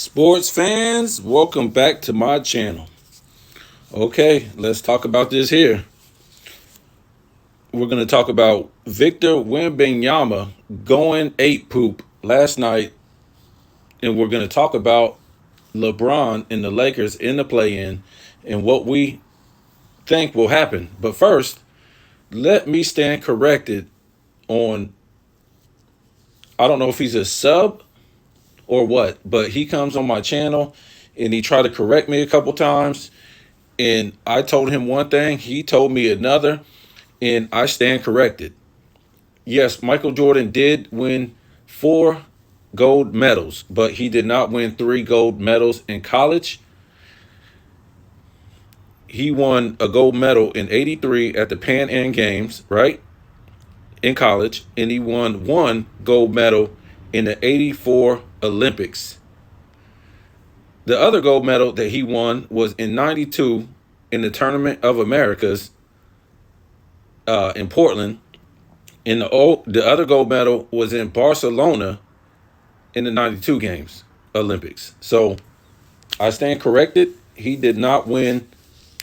Sports fans, welcome back to my channel. Okay, let's talk about this here. We're going to talk about Victor Wembanyama going ape poop last night, and we're going to talk about LeBron and the Lakers in the play-in and what we think will happen. But first, let me stand corrected on, I don't know if he's a sub or what, but he comes on my channel and he tried to correct me a couple times. And I told him one thing, he told me another, and I stand corrected. Yes, Michael Jordan did win 4 gold medals, but he did not win 3 gold medals in college. He won a gold medal in '83 at the Pan Am Games, right? In college, and he won 1 gold medal in the '84 Olympics. The other gold medal that he won was in '92 in the Tournament of Americas in Portland. And the other gold medal was in Barcelona in the '92 games, Olympics. So I stand corrected. He did not win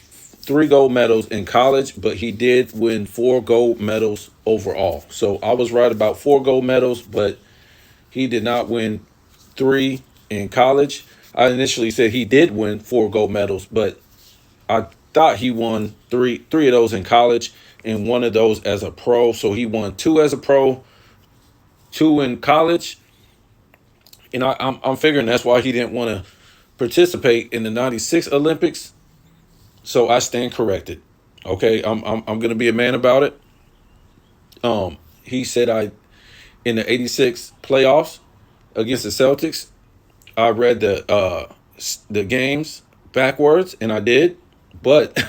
3 gold medals in college, but he did win 4 gold medals overall. So I was right about 4 gold medals, but he did not win 3 in college. I initially said he did win 4 gold medals, but I thought he won three of those in college and one of those as a pro. So he won 2 as a pro, 2 in college. And I'm figuring that's why he didn't want to participate in the '96 Olympics. So I stand corrected. Okay, I'm gonna be a man about it. He said in the '86 playoffs against the Celtics, I read the games backwards, and I did, but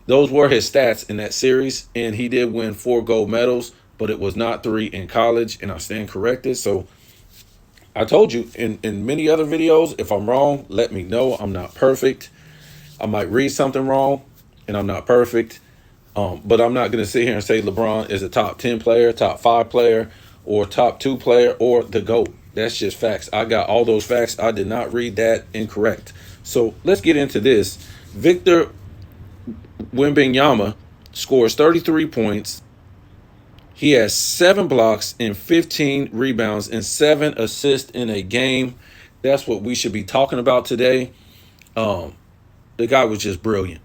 those were his stats in that series, and he did win 4 gold medals, but it was not 3 in college, and I stand corrected. So I told you in many other videos, if I'm wrong, let me know. I'm not perfect. I might read something wrong, and I'm not perfect. But I'm not going to sit here and say LeBron is a top 10 player, top 5 player, or top 2 player, or the GOAT. That's just facts. I got all those facts. I did not read that incorrect. So let's get into this. Victor Wembanyama scores 33 points. He has 7 blocks and 15 rebounds and 7 assists in a game. That's what we should be talking about today. The guy was just brilliant.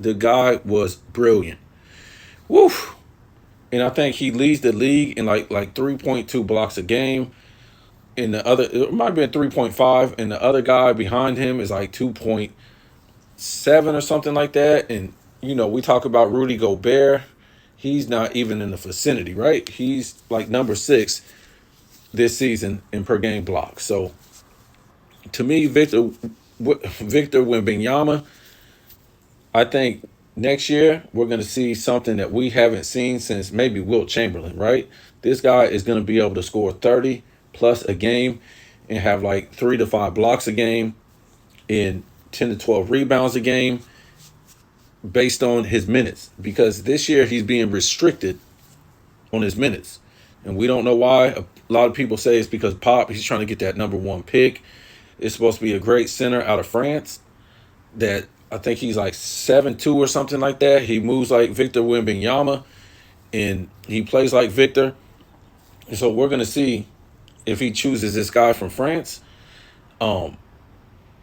The guy was brilliant. Woo! And I think he leads the league in like 3.2 blocks a game. And the other, it might have been 3.5, and the other guy behind him is like 2.7 or something like that. And we talk about Rudy Gobert. He's not even in the vicinity, right? He's like number 6 this season in per game blocks. So to me, Victor Wembanyama, I think next year we're going to see something that we haven't seen since maybe Wilt Chamberlain, right? This guy is going to be able to score 30 plus a game and have like 3 to 5 blocks a game and 10 to 12 rebounds a game based on his minutes, because this year he's being restricted on his minutes, and we don't know why. A lot of people say it's because he's trying to get that number 1 pick. It's supposed to be a great center out of France that I think he's like 7'2" or something like that. He moves like Victor Wembanyama, and he plays like Victor. And so we're going to see if he chooses this guy from France, or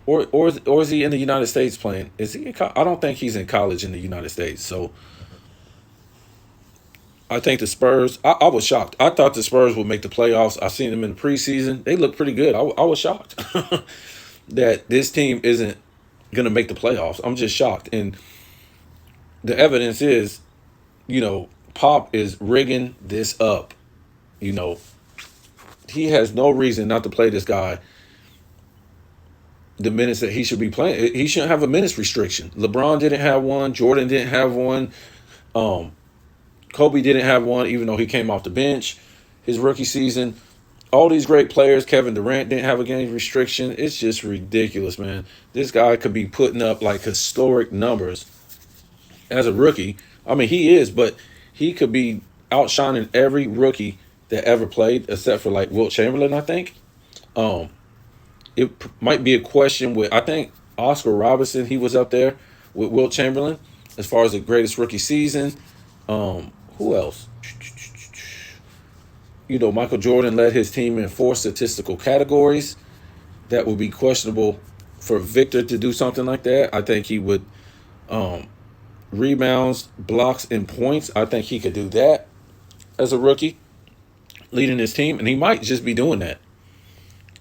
is he in the United States playing? Is he? I don't think he's in college in the United States. So I think the Spurs. I was shocked. I thought the Spurs would make the playoffs. I seen them in the preseason. They look pretty good. I was shocked that this team isn't going to make the playoffs. I'm just shocked, and the evidence is, Pop is rigging this up. He has no reason not to play this guy the minutes that he should be playing. He shouldn't have a minutes restriction. LeBron didn't have one. Jordan didn't have one. Kobe didn't have one, even though he came off the bench his rookie season. All these great players, Kevin Durant didn't have a game restriction. It's just ridiculous, man. This guy could be putting up like historic numbers as a rookie. I mean, he is, but he could be outshining every rookie that ever played, except for like Wilt Chamberlain, I think. might be a question with, I think Oscar Robertson, he was up there with Wilt Chamberlain as far as the greatest rookie season. Who else? Michael Jordan led his team in 4 statistical categories. That would be questionable for Victor to do something like that. I think he would, rebounds, blocks, and points. I think he could do that as a rookie, leading his team, and he might just be doing that.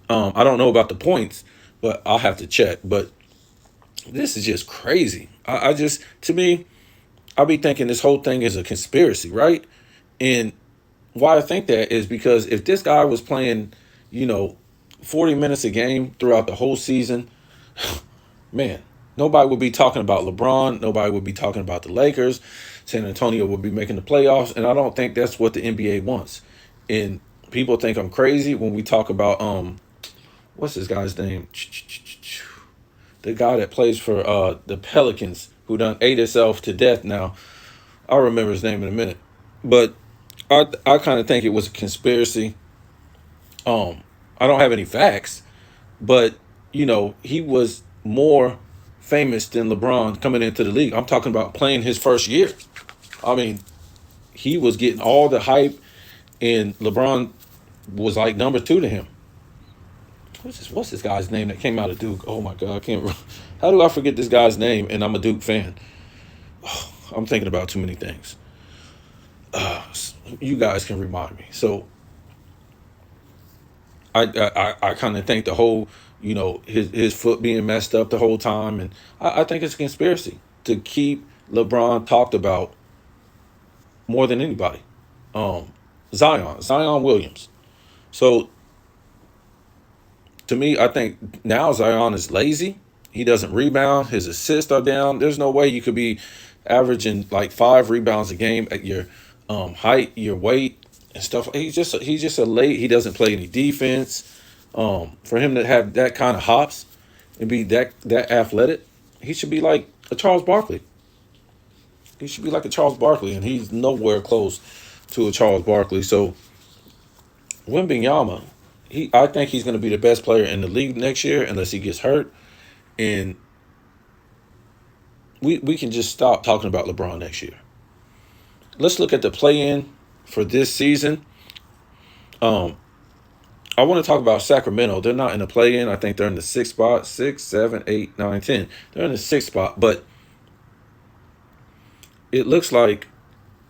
I don't know about the points, but I'll have to check. But this is just crazy. I just, to me, I'll be thinking this whole thing is a conspiracy, right? And why I think that is because if this guy was playing, you know, 40 minutes a game throughout the whole season, man, nobody would be talking about LeBron. Nobody would be talking about the Lakers. San Antonio would be making the playoffs. And I don't think that's what the NBA wants. And people think I'm crazy when we talk about, what's this guy's name? The guy that plays for the Pelicans, who done ate himself to death now. I'll remember his name in a minute. But I kind of think it was a conspiracy. I don't have any facts, but he was more famous than LeBron coming into the league. I'm talking about playing his first year. I mean, he was getting all the hype, and LeBron was like number 2 to him. What's this guy's name that came out of Duke? Oh my God, I can't. How do I forget this guy's name? And I'm a Duke fan. Oh, I'm thinking about too many things. You guys can remind me. So I kind of think the whole, his foot being messed up the whole time, and I think it's a conspiracy to keep LeBron talked about more than anybody. Zion Williams. So to me, I think now Zion is lazy. He doesn't rebound. His assists are down. There's no way you could be averaging like 5 rebounds a game at your height, your weight, and stuff. He's just a late. He doesn't play any defense. For him to have that kind of hops and be that athletic, he should be like a Charles Barkley. He should be like a Charles Barkley, and he's nowhere close to a Charles Barkley. So Wembanyama, I think he's going to be the best player in the league next year unless he gets hurt, and we can just stop talking about LeBron next year. Let's look at the play-in for this season. I want to talk about Sacramento. They're not in the play-in. I think they're in the 6th spot. 6, 7, 8, 9, 10. They're in the 6th spot, but it looks like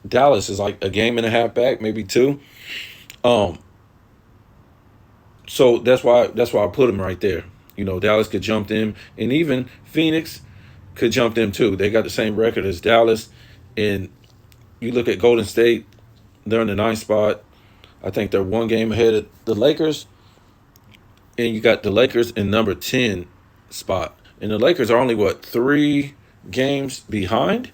Dallas is like a game and a half back, maybe 2. So that's why I put them right there. Dallas could jump them, and even Phoenix could jump them too. They got the same record as Dallas, and you look at Golden State, they're in the 9th spot. I think they're 1 game ahead of the Lakers, and you got the Lakers in number 10 spot, and the Lakers are only 3 games behind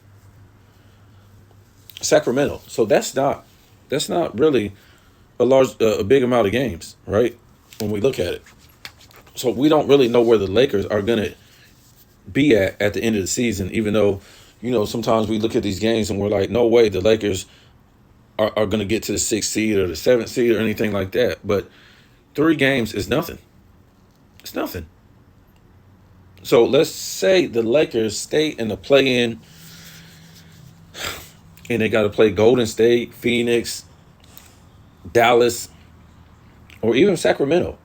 Sacramento. So that's not really a big amount of games, right? When we look at it. So we don't really know where the Lakers are going to be at the end of the season, even though, sometimes we look at these games and we're like, no way the Lakers are going to get to the 6th seed or the 7th seed or anything like that. But 3 games is nothing. It's nothing. So let's say the Lakers stay in the play-in, and they got to play Golden State, Phoenix, Dallas, or even Sacramento.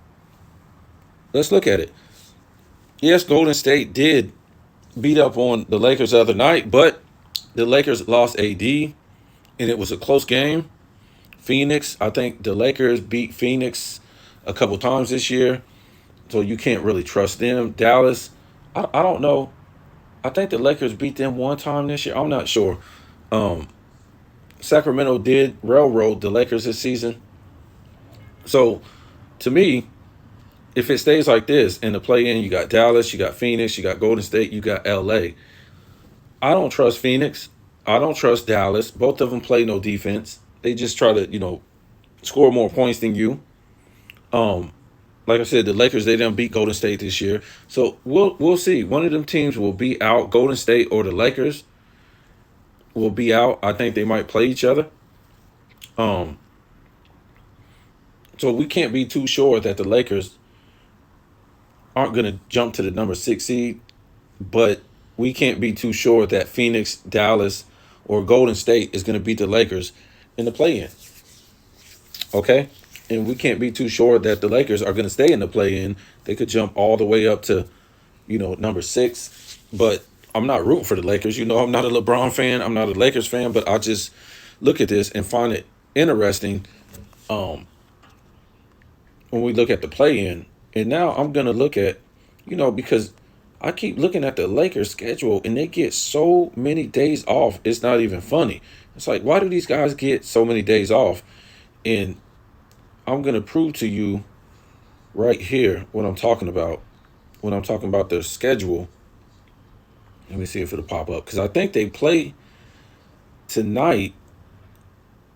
Let's look at it. Yes, Golden State did beat up on the Lakers the other night, but the Lakers lost AD, and it was a close game. Phoenix, I think the Lakers beat Phoenix a couple times this year, so you can't really trust them. Dallas, I don't know. I think the Lakers beat them 1 time this year. I'm not sure. Sacramento did railroad the Lakers this season. So, to me, if it stays like this in the play-in, you got Dallas, you got Phoenix, you got Golden State, you got LA. I don't trust Phoenix. I don't trust Dallas. Both of them play no defense. They just try to, score more points than you. Like I said, the Lakers, they didn't beat Golden State this year. So we'll see. One of them teams will be out. Golden State or the Lakers will be out. I think they might play each other. So we can't be too sure that the Lakers aren't going to jump to the number 6 seed, but we can't be too sure that Phoenix, Dallas, or Golden State is going to beat the Lakers in the play-in. Okay, and we can't be too sure that the Lakers are going to stay in the play-in. They could jump all the way up to, number 6. But I'm not rooting for the Lakers. I'm not a LeBron fan. I'm not a Lakers fan. But I just look at this and find it interesting when we look at the play-in. And now I'm going to look at, because I keep looking at the Lakers schedule and they get so many days off. It's not even funny. It's like, why do these guys get so many days off? And I'm going to prove to you right here what I'm talking about when I'm talking about their schedule. Let me see if it'll pop up, because I think they play tonight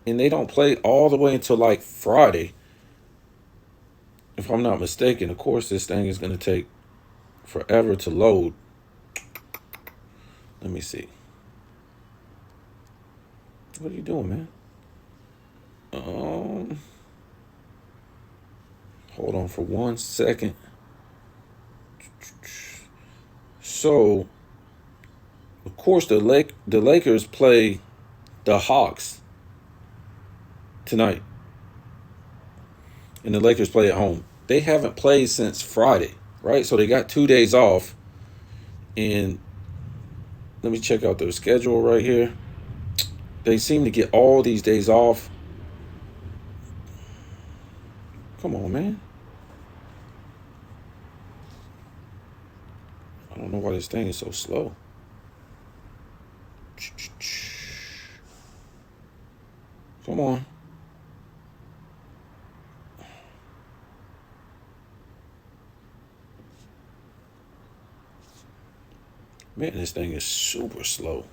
and they don't play all the way until like Friday, if I'm not mistaken. Of course, this thing is going to take forever to load. Let me see. What are you doing, man? Hold on for 1 second. So, of course, the Lakers play the Hawks tonight, and the Lakers play at home. They haven't played since Friday, right? So they got 2 days off. And let me check out their schedule right here. They seem to get all these days off. Come on, man. I don't know why this thing is so slow. Come on. Man, this thing is super slow.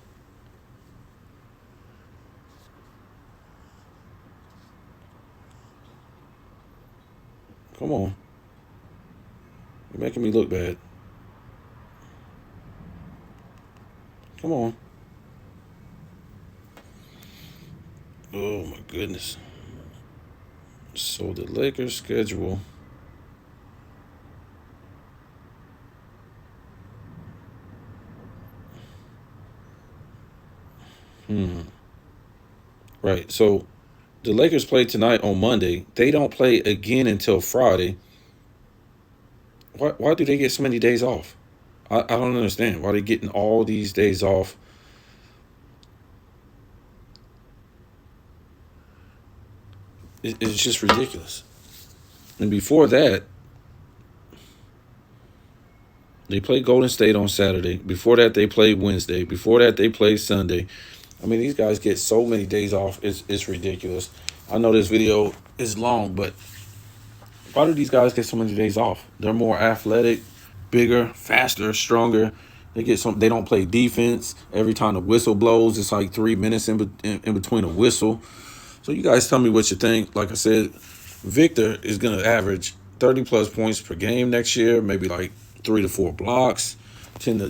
Come on. You're making me look bad. Come on. Oh, my goodness. So the Lakers schedule. Right. So the Lakers play tonight on Monday. They don't play again until Friday. Why do they get so many days off? I don't understand why they're getting all these days off. It's just ridiculous. And before that, they played Golden State on Saturday. Before that, they played Wednesday. Before that, they played Sunday. I mean, these guys get so many days off. It's ridiculous. I know this video is long, but why do these guys get so many days off? They're more athletic, bigger, faster, stronger. They don't play defense. Every time the whistle blows, it's like 3 minutes in between a whistle. So you guys tell me what you think. Like I said, Victor is going to average 30 plus points per game next year, maybe like 3 to 4 blocks, 10 to